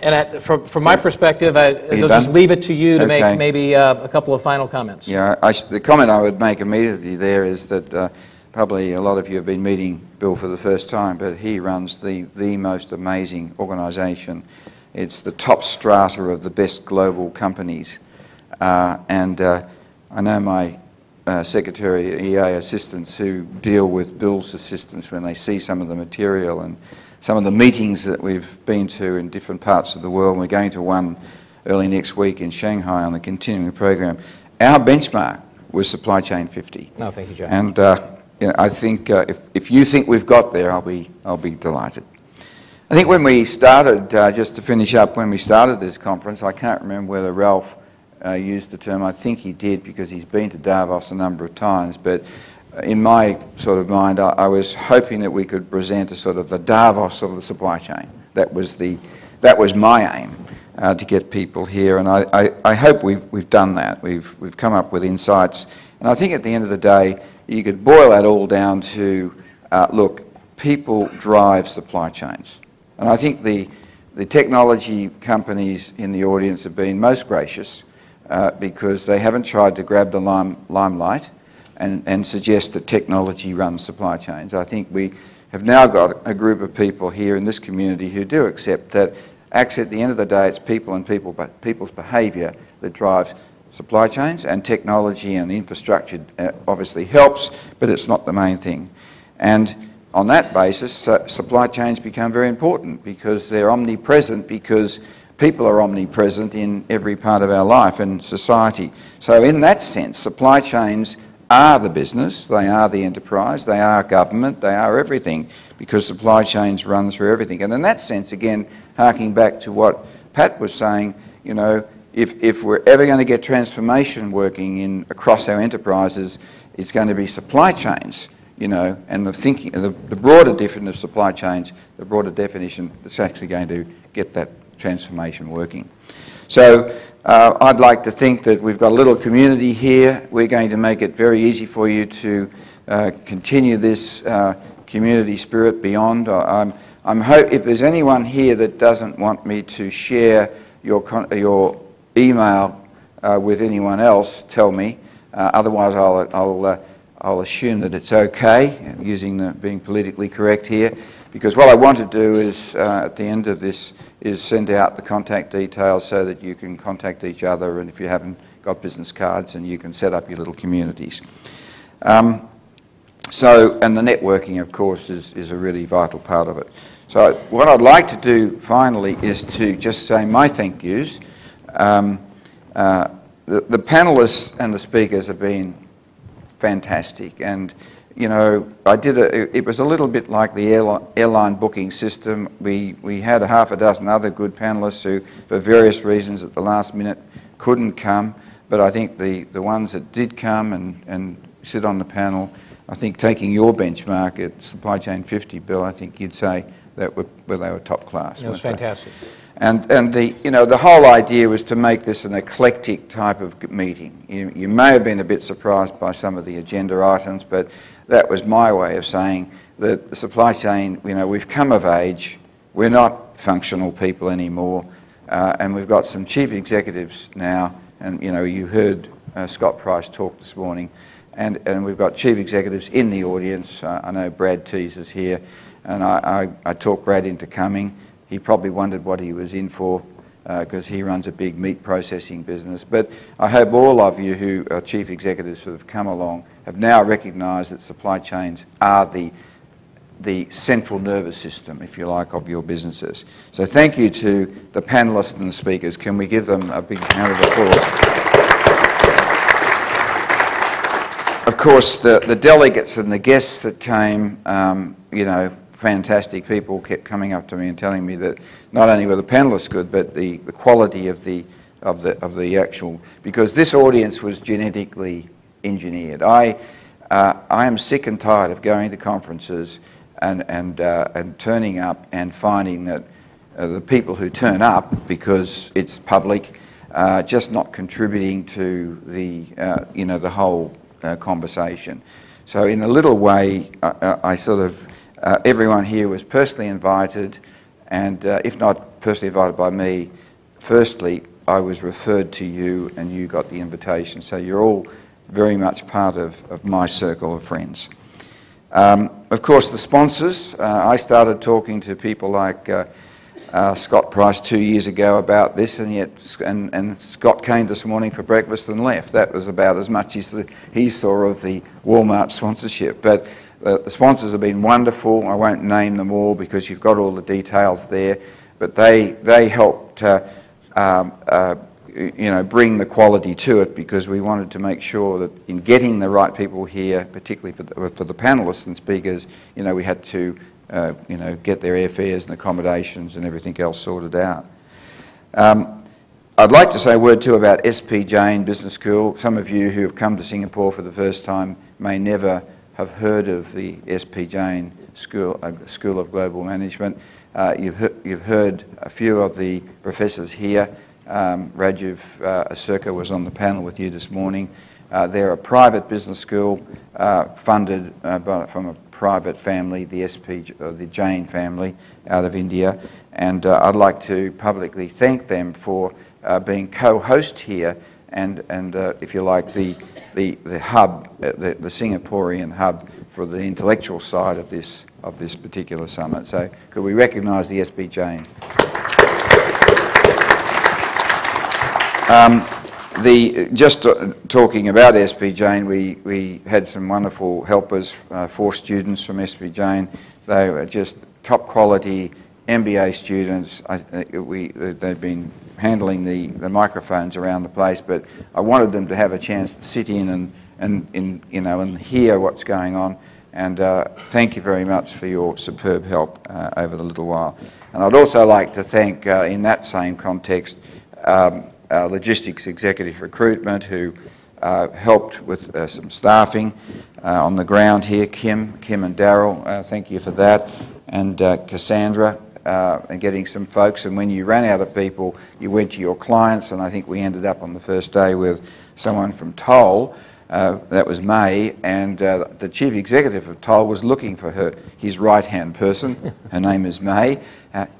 From my perspective, I'll just leave it to you to make maybe a couple of final comments. Yeah, the comment I would make immediately there is that probably a lot of you have been meeting Bill for the first time, but he runs the most amazing organisation. It's the top strata of the best global companies. I know my Secretary EA assistants who deal with Bill's assistants when they see some of the material and some of the meetings that we've been to in different parts of the world. We're going to one early next week in Shanghai on the continuing program. Our benchmark was Supply Chain 50. No, thank you, John. And you know, I think if you think we've got there, I'll be delighted. I think when we started, just to finish up, when we started this conference, I can't remember whether Ralph used the term. I think he did because he's been to Davos a number of times, but in my sort of mind, I was hoping that we could present a sort of the Davos of the supply chain. That was my aim, to get people here, and I hope we've done that. We've come up with insights, and I think at the end of the day, you could boil that all down to look, people drive supply chains, and I think the technology companies in the audience have been most gracious because they haven't tried to grab the limelight and suggest that technology runs supply chains. I think we have now got a group of people here in this community who do accept that actually at the end of the day it's people and people's behaviour that drives supply chains, and technology and infrastructure obviously helps, but it's not the main thing. And on that basis, supply chains become very important because they're omnipresent, because people are omnipresent in every part of our life and society. So in that sense, supply chains are the business, they are the enterprise, they are government, they are everything, because supply chains run through everything. And in that sense, again, harking back to what Pat was saying, you know, if we're ever going to get transformation working across our enterprises, it's going to be supply chains, you know, and the broader definition of supply chains, the broader definition that's actually going to get that transformation working. So I'd like to think that we've got a little community here. We're going to make it very easy for you to continue this community spirit beyond. If there's anyone here that doesn't want me to share your email with anyone else, tell me. Otherwise, I'll assume that it's okay, using being politically correct here, because what I want to do is, at the end of this, is send out the contact details so that you can contact each other, and if you haven't got business cards, and you can set up your little communities. And the networking, of course, is a really vital part of it. So what I'd like to do finally is to just say my thank yous. The panellists and the speakers have been fantastic, and you know, it was a little bit like the airline booking system. We had a half a dozen other good panellists who, for various reasons at the last minute, couldn't come, but I think the ones that did come and sit on the panel, I think taking your benchmark at Supply Chain 50, Bill, I think you'd say that they were top class. It was fantastic. And the whole idea was to make this an eclectic type of meeting. You may have been a bit surprised by some of the agenda items, but that was my way of saying that the supply chain, you know, we've come of age, we're not functional people anymore, and we've got some chief executives now, and you know, you heard Scott Price talk this morning, and we've got chief executives in the audience. I know Brad Tees is here, and I talked Brad into coming. He probably wondered what he was in for, because he runs a big meat processing business. But I hope all of you who are chief executives who have come along have now recognised that supply chains are the central nervous system, if you like, of your businesses. So thank you to the panellists and the speakers. Can we give them a big round of applause? Of course, the delegates and the guests that came, you know, fantastic people kept coming up to me and telling me that not only were the panellists good, but the quality of the actual, because this audience was genetically engineered. I am sick and tired of going to conferences and turning up and finding that the people who turn up because it's public just not contributing to the you know, the whole conversation. So in a little way, I sort of everyone here was personally invited, and if not personally invited by me. Firstly, I was referred to you and you got the invitation. So you're all very much part of my circle of friends. Of course, the sponsors. I started talking to people like Scott Price 2 years ago about this, and Scott came this morning for breakfast and left. That was about as much as he saw of the Walmart sponsorship. But the sponsors have been wonderful. I won't name them all because you've got all the details there. But they helped bring the quality to it, because we wanted to make sure that in getting the right people here, particularly for the panellists and speakers, we had to get their airfares and accommodations and everything else sorted out. I'd like to say a word too about SP Jain Business School. Some of you who have come to Singapore for the first time may never have heard of the SP Jain School of Global Management. You've heard a few of the professors here. Rajiv Asurka was on the panel with you this morning. They're a private business school funded from a private family, the Jain family out of India. And I'd like to publicly thank them for being co-host here and if you like, the hub, the Singaporean hub for the intellectual side of this particular summit. So could we recognise the SP Jain? Just talking about SP Jain, we had some wonderful helpers, 4 students from SP Jain. They were just top quality MBA students. They've been handling the microphones around the place, but I wanted them to have a chance to sit in and hear what's going on. And thank you very much for your superb help over the little while. And I'd also like to thank, in that same context, Logistics Executive Recruitment, who helped with some staffing on the ground here. Kim and Daryl, thank you for that. And Cassandra, and getting some folks. And when you ran out of people, you went to your clients, and I think we ended up on the first day with someone from Toll. That was May, and the chief executive of Toll was looking for his right-hand person. Her name is May.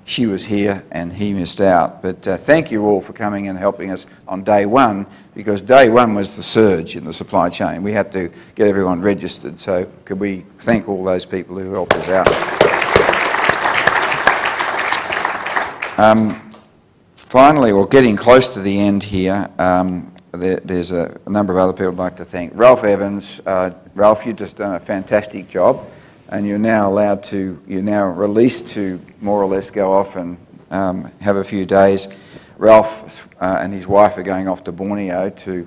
She was here and he missed out. But thank you all for coming and helping us on day one, because day one was the surge in the supply chain. We had to get everyone registered. So could we thank all those people who helped us out? Finally, or getting close to the end here, there's a number of other people I'd like to thank. Ralph Evans. Ralph, you've just done a fantastic job. And you're now released to more or less go off and have a few days. Ralph and his wife are going off to Borneo to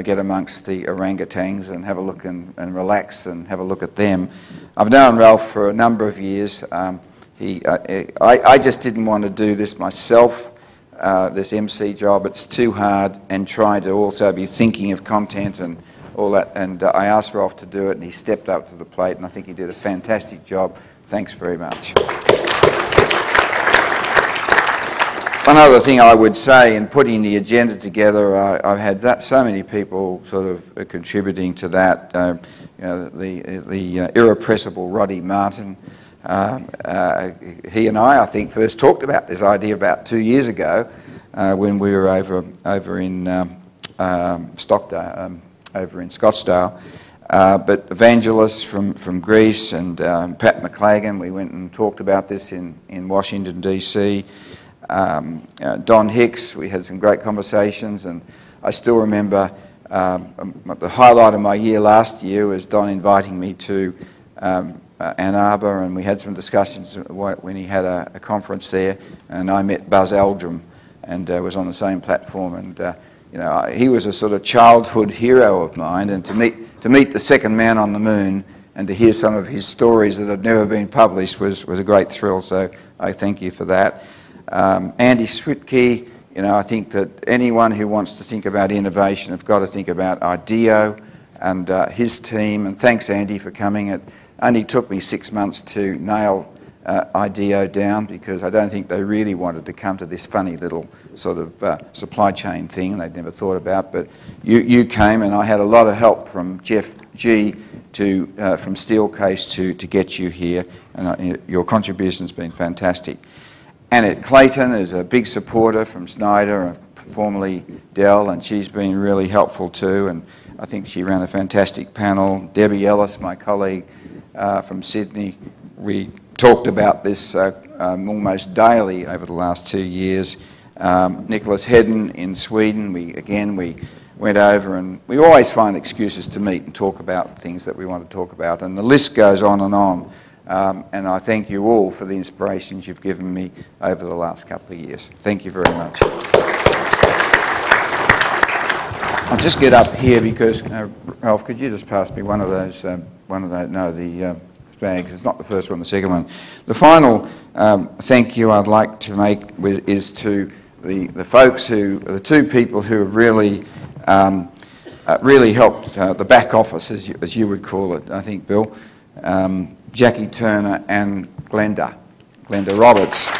get amongst the orangutans and have a look and relax and have a look at them. I've known Ralph for a number of years. I just didn't want to do this myself, this MC job. It's too hard, and trying to also be thinking of content and all that, and I asked Ralph to do it, and he stepped up to the plate, and I think he did a fantastic job. Thanks very much. One other thing I would say, in putting the agenda together, I've had so many people sort of contributing to that. The irrepressible Roddy Martin. He and I think, first talked about this idea about 2 years ago when we were over in Stockdale. Over in Scottsdale, but evangelists from Greece and Pat McLagan, we went and talked about this in Washington, D.C. Don Hicks, we had some great conversations, and I still remember the highlight of my year last year was Don inviting me to Ann Arbor, and we had some discussions when he had a conference there, and I met Buzz Aldrin and was on the same platform, and he was a sort of childhood hero of mine, and to meet the second man on the moon and to hear some of his stories that had never been published was a great thrill, so I thank you for that. Andy Switke, I think that anyone who wants to think about innovation have got to think about IDEO and his team, and thanks Andy for coming. It only took me 6 months to nail IDEO down, because I don't think they really wanted to come to this funny little sort of supply chain thing they'd never thought about. But you came, and I had a lot of help from Jeff G from Steelcase to get you here, and your contribution's been fantastic. Annette Clayton is a big supporter from Snyder, formerly Dell, and she's been really helpful too, and I think she ran a fantastic panel. Debbie Ellis, my colleague from Sydney, we talked about this almost daily over the last 2 years. Nicholas Hedden in Sweden, we went over, and we always find excuses to meet and talk about things that we want to talk about, and the list goes on. And I thank you all for the inspirations you've given me over the last couple of years. Thank you very much. I'll just get up here because, Ralph, could you just pass me one of those, the bags. It's not the first one, the second one. The final thank you I'd like to make is to the folks the two people who have really helped the back office, as you would call it, I think, Bill. Jackie Turner and Glenda Roberts.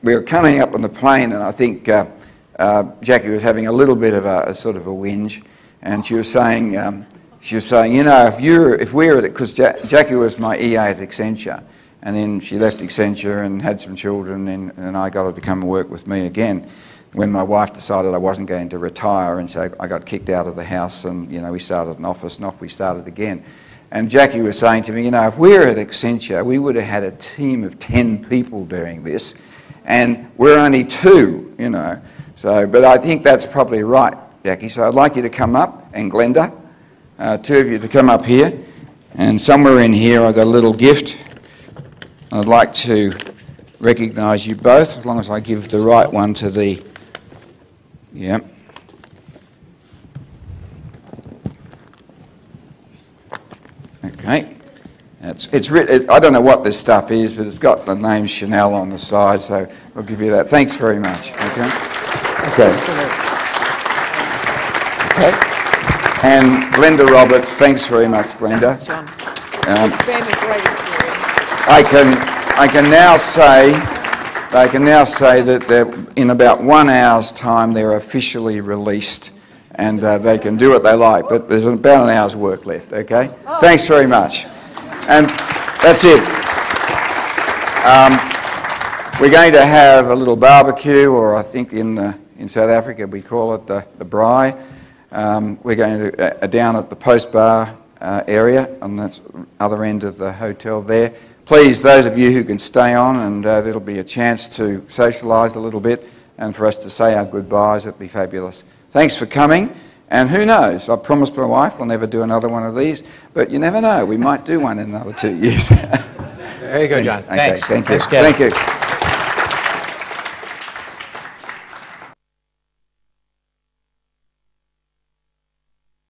We were coming up on the plane, and I think Jackie was having a little bit of a sort of a whinge, and she was saying, you know, if we're at it, because Jackie was my EA at Accenture, and then she left Accenture and had some children, and I got her to come and work with me again when my wife decided I wasn't going to retire, and so I got kicked out of the house, and you know, we started an office, and off we started again. And Jackie was saying to me, you know, if we're at Accenture, we would have had a team of 10 people doing this, and we're only 2, you know. So, but I think that's probably right, Jackie. So I'd like you to come up, and Glenda, 2 of you to come up here, and somewhere in here I got a little gift. I'd like to recognise you both, as long as I give the right one to the. Yeah. Okay. It's written. I don't know what this stuff is, but it's got the name Chanel on the side, so I'll give you that. Thanks very much. Okay. Okay. Okay. And Glenda Roberts. Thanks very much, Glenda. Thanks, John. It's been a great experience. I can now say that in about 1 hour's time they're officially released, and they can do what they like, but there's about an hour's work left, okay? Oh. Thanks very much. And that's it. We're going to have a little barbecue, or I think in South Africa we call it the braai. We're going to down at the Post Bar area, on the other end of the hotel there. Please, those of you who can stay on, and there'll be a chance to socialise a little bit and for us to say our goodbyes. It'll be fabulous. Thanks for coming, and who knows, I promised my wife we'll never do another one of these, but you never know, we might do one in another 2 years. There you go, John. Okay, Thanks. thank you. Thanks, Kevin. Thank you.